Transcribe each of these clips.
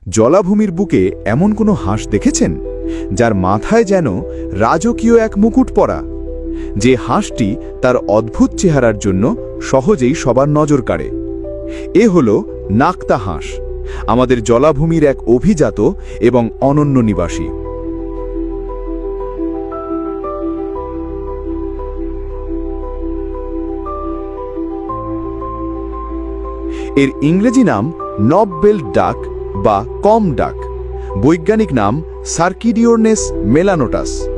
জলাভূমির বুকে এমন কোনো হাঁস দেখেছেন যার মাথায় যেন রাজকীয় এক মুকুট পরা, যে হাঁসটি তার অদ্ভুত চেহারার জন্য সহজেই সবার নজর কাড়ে? এ হল নাকতা হাঁস, আমাদের জলাভূমির এক অভিজাত এবং অনন্য নিবাসী। এর ইংরেজি নাম নব-বেল্ট ডাক বা কম ডাক, বৈজ্ঞানিক নাম সার্কিডিওরনেস মেলানোটাস।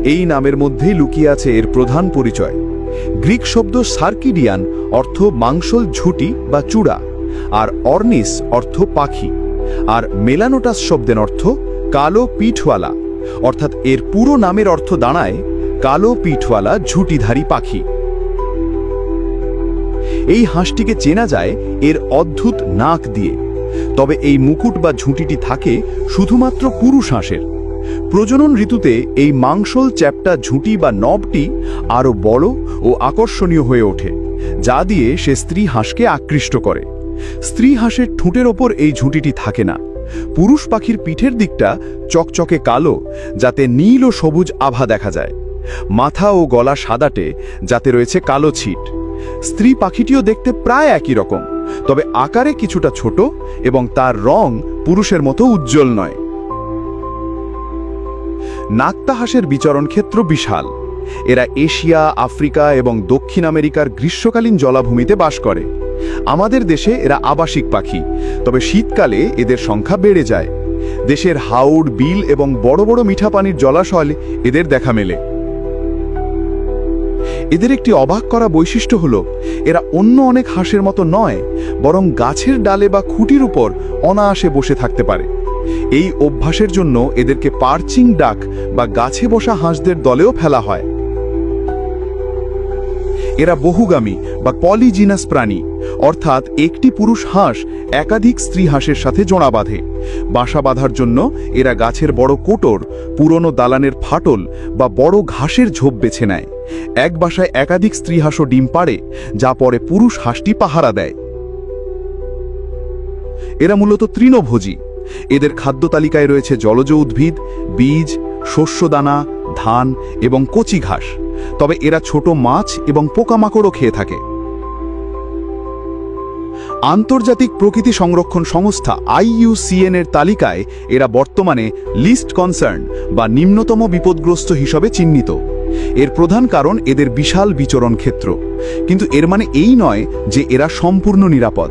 এই নামের মধ্যেই লুকিয়ে আছে এর প্রধান পরিচয়। গ্রিক শব্দ সার্কিডিয়ান অর্থ মাংসল ঝুঁটি বা চূড়া, আর অর্নিস অর্থ পাখি, আর মেলানোটাস শব্দের অর্থ কালো পিঠওয়ালা, অর্থাৎ এর পুরো নামের অর্থ দাঁড়ায় কালো পিঠওয়ালা ঝুঁটিধারী পাখি। এই হাঁসটিকে চেনা যায় এর অদ্ভুত নাক দিয়ে, তবে এই মুকুট বা ঝুঁটিটি থাকে শুধুমাত্র পুরুষ হাঁসের। প্রজনন ঋতুতে এই মাংসল চ্যাপ্টা ঝুঁটি বা নবটি আরও বড় ও আকর্ষণীয় হয়ে ওঠে, যা দিয়ে সে স্ত্রী হাঁসকে আকৃষ্ট করে। স্ত্রী হাঁসের ঠোঁটের ওপর এই ঝুঁটিটি থাকে না। পুরুষ পাখির পিঠের দিকটা চকচকে কালো, যাতে নীল ও সবুজ আভা দেখা যায়। মাথা ও গলা সাদাটে, যাতে রয়েছে কালো ছিট। স্ত্রী পাখিটিও দেখতে প্রায় একই রকম, তবে আকারে কিছুটা ছোট এবং তার রং পুরুষের মতো উজ্জ্বল নয়। নাকতা হাঁসের বিচরণ ক্ষেত্র বিশাল। এরা এশিয়া, আফ্রিকা এবং দক্ষিণ আমেরিকার গ্রীষ্মকালীন জলাভূমিতে বাস করে। আমাদের দেশে এরা আবাসিক পাখি, তবে শীতকালে এদের সংখ্যা বেড়ে যায়। দেশের হাওড়, বিল এবং বড় বড় মিঠা পানির জলাশয়ে এদের দেখা মেলে। এদের একটি অবাক করা বৈশিষ্ট্য হল, এরা অন্য অনেক হাঁসের মতো নয়, বরং গাছের ডালে বা খুঁটির উপর অনায়াসে বসে থাকতে পারে। এই অভ্যাসের জন্য এদেরকে পার্চিং ডাক বা গাছে বসা হাঁসদের দলেও ফেলা হয়। এরা বহুগামী বা পলিজিনাস প্রাণী, অর্থাৎ একটি পুরুষ হাঁস একাধিক স্ত্রী হাঁসের সাথে জোড়া বাঁধে। বাসা বাঁধার জন্য এরা গাছের বড় কোটর, পুরনো দালানের ফাটল বা বড় ঘাসের ঝোপ বেছে নেয়। এক বাসায় একাধিক স্ত্রী হাঁসও ডিম পাড়ে, যা পরে পুরুষ হাঁসটি পাহারা দেয়। এরা মূলত তৃণভোজী। এদের খাদ্য তালিকায় রয়েছে জলজ উদ্ভিদ, বীজ, শস্যদানা, ধান এবং কচি ঘাস, তবে এরা ছোট মাছ এবং পোকামাকড়ও খেয়ে থাকে। আন্তর্জাতিক প্রকৃতি সংরক্ষণ সংস্থা IUCN এর তালিকায় এরা বর্তমানে লিস্ট কনসার্ন বা নিম্নতম বিপদগ্রস্ত হিসেবে চিহ্নিত। এর প্রধান কারণ এদের বিশাল বিচরণ ক্ষেত্র, কিন্তু এর মানে এই নয় যে এরা সম্পূর্ণ নিরাপদ।